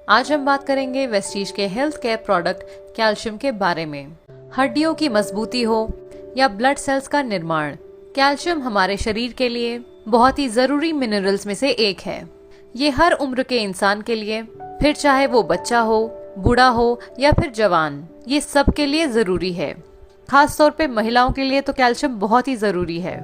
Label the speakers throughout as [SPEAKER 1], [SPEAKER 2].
[SPEAKER 1] आज हम बात करेंगे वेस्टीज के हेल्थ केयर प्रोडक्ट कैल्शियम के बारे में। हड्डियों की मजबूती हो या ब्लड सेल्स का निर्माण, कैल्शियम हमारे शरीर के लिए बहुत ही जरूरी मिनरल्स में से एक है। ये हर उम्र के इंसान के लिए, फिर चाहे वो बच्चा हो, बूढ़ा हो या फिर जवान, ये सब के लिए जरूरी है। खास तौर पे महिलाओं के लिए तो कैल्शियम बहुत ही जरूरी है,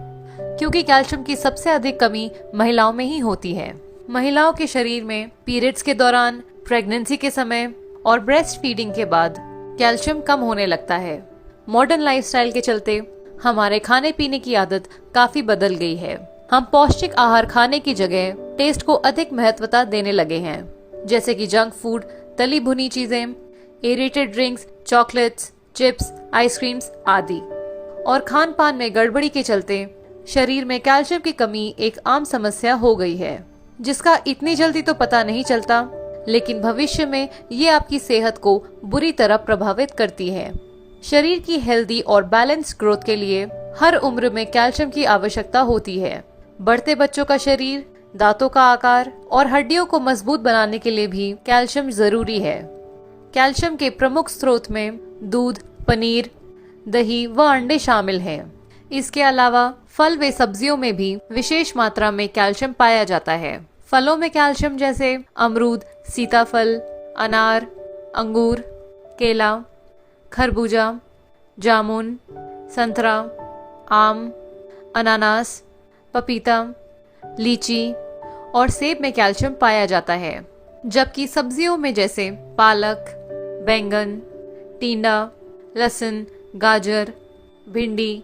[SPEAKER 1] क्योंकि कैल्शियम की सबसे अधिक कमी महिलाओं में ही होती है। महिलाओं के शरीर में पीरियड्स के दौरान, प्रेगनेंसी के समय और ब्रेस्ट फीडिंग के बाद कैल्शियम कम होने लगता है। मॉडर्न लाइफस्टाइल के चलते हमारे खाने पीने की आदत काफी बदल गई है। हम पौष्टिक आहार खाने की जगह टेस्ट को अधिक महत्वता देने लगे हैं, जैसे कि जंक फूड, तली भुनी चीजें, aerated drinks, chocolates, chips, ice creams आदि। और खान पान में गड़बड़ी के चलते शरीर में कैल्शियम की कमी एक आम समस्या हो गई है, जिसका इतनी जल्दी तो पता नहीं चलता, लेकिन भविष्य में ये आपकी सेहत को बुरी तरह प्रभावित करती है। शरीर की हेल्दी और बैलेंस ग्रोथ के लिए हर उम्र में कैल्शियम की आवश्यकता होती है। बढ़ते बच्चों का शरीर, दांतों का आकार और हड्डियों को मजबूत बनाने के लिए भी कैल्शियम जरूरी है। कैल्शियम के प्रमुख स्रोत में दूध, पनीर, दही व अंडे शामिल हैं। इसके अलावा फल व सब्जियों में भी विशेष मात्रा में कैल्शियम पाया जाता है। फलों में कैल्शियम जैसे अमरूद, सीताफल, अनार, अंगूर, केला, खरबूजा, जामुन, संतरा, आम, अनानास, पपीता, लीची और सेब में कैल्शियम पाया जाता है। जबकि सब्जियों में जैसे पालक, बैंगन, टिंडा, लहसुन, गाजर, भिंडी,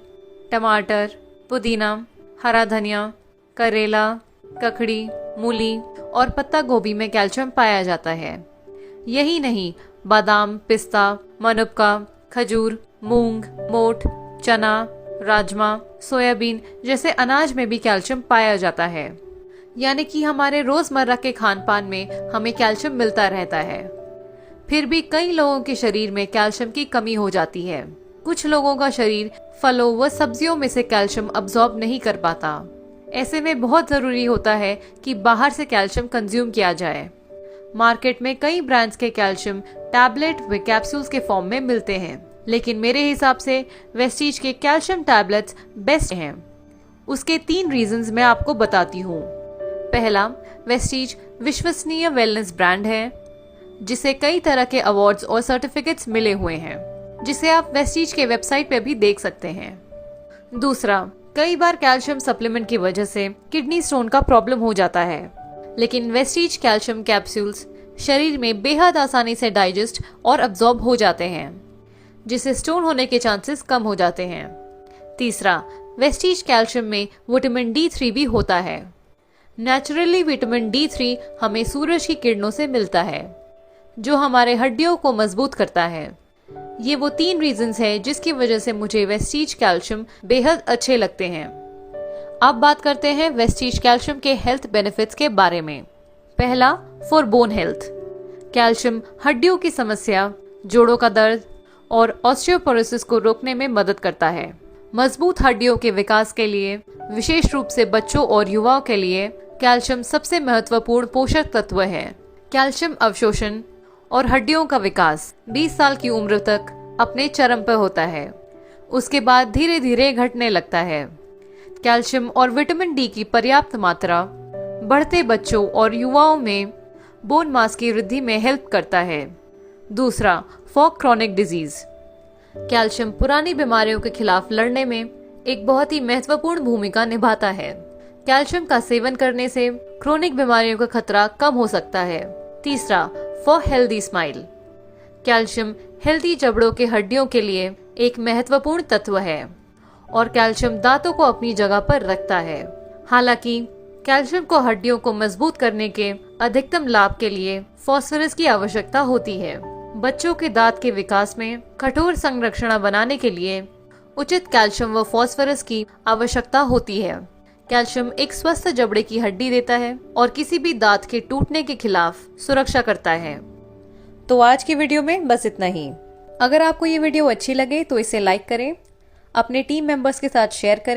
[SPEAKER 1] टमाटर, पुदीना, हरा धनिया, करेला, ककड़ी, मूली और पत्ता गोभी में कैल्शियम पाया जाता है। यही नहीं, बादाम, पिस्ता, मनुक्का, खजूर, मूंग, मोठ, चना, राजमा, सोयाबीन जैसे अनाज में भी कैल्शियम पाया जाता है। यानी कि हमारे रोजमर्रा के खान पान में हमें कैल्शियम मिलता रहता है। फिर भी कई लोगों के शरीर में कैल्शियम की कमी हो जाती है। कुछ लोगों का शरीर फलों व सब्जियों में से कैल्शियम अब्सॉर्ब नहीं कर पाता। ऐसे में बहुत जरूरी होता है कि बाहर से कैल्शियम कंज्यूम किया जाए। मार्केट में कई ब्रांड्स के कैल्शियम टैबलेट व कैप्सूल्स के फॉर्म में मिलते हैं, लेकिन मेरे हिसाब से वेस्टीज के कैल्शियम टैबलेट्स बेस्ट हैं। उसके 3 रीजंस मैं आपको बताती हूँ। पहला, वेस्टीज विश्वसनीय वेलनेस ब्रांड है, जिसे कई तरह के अवार्ड्स और सर्टिफिकेट्स मिले हुए हैं, जिसे आप वेस्टीज के वेबसाइट पे भी देख सकते हैं। दूसरा, कई बार कैल्शियम सप्लीमेंट की वजह से किडनी स्टोन का प्रॉब्लम हो जाता है, लेकिन वेस्टीज कैल्शियम कैप्सूल्स शरीर में बेहद आसानी से डाइजेस्ट और अब्सॉर्ब हो जाते हैं, जिससे स्टोन होने के चांसेस कम हो जाते हैं। तीसरा, वेस्टीज कैल्शियम में विटामिन D3 भी होता है। नेचुरली विटामिन D3 हमें सूरज की किरणों से मिलता है, जो हमारे हड्डियों को मजबूत करता है। ये वो 3 रीजंस हैं जिसकी वजह से मुझे वेस्टीज कैल्शियम बेहद अच्छे लगते हैं। अब बात करते हैं वेस्टीज कैल्शियम के हेल्थ बेनिफिट्स के बारे में। पहला, फॉर बोन हेल्थ। कैल्शियम हड्डियों की समस्या, जोड़ों का दर्द और ऑस्टियोपोरोसिस को रोकने में मदद करता है। मजबूत हड्डियों के विकास के लिए, विशेष रूप से बच्चों और युवाओं के लिए, कैल्शियम सबसे महत्वपूर्ण पोषक तत्व है। कैल्शियम अवशोषण और हड्डियों का विकास 20 साल की उम्र तक अपने चरम पर होता है। उसके बाद धीरे धीरे घटने लगता है। कैल्शियम और विटामिन डी की पर्याप्त मात्रा बढ़ते बच्चों और युवाओं में बोन मास की वृद्धि में हेल्प करता है। दूसरा, फॉर क्रॉनिक डिजीज। कैल्शियम पुरानी बीमारियों के खिलाफ लड़ने में एक बहुत ही महत्वपूर्ण भूमिका निभाता है। कैल्शियम का सेवन करने से क्रोनिक बीमारियों का खतरा कम हो सकता है। तीसरा, for healthy smile. Calcium healthy जबड़ों के हड्डियों के लिए एक महत्वपूर्ण तत्व है और कैल्शियम दांतों को अपनी जगह पर रखता है। हालांकि कैल्शियम को हड्डियों को मजबूत करने के अधिकतम लाभ के लिए फास्फोरस की आवश्यकता होती है। बच्चों के दांत के विकास में कठोर संरचना बनाने के लिए उचित कैल्शियम व फास्फोरस की आवश्यकता होती है। कैल्शियम एक स्वस्थ जबड़े की हड्डी देता है और किसी भी दांत के टूटने के खिलाफ सुरक्षा करता है। तो आज की वीडियो में बस इतना ही। अगर आपको ये वीडियो अच्छी लगे तो इसे लाइक करें, अपने टीम मेंबर्स के साथ शेयर करें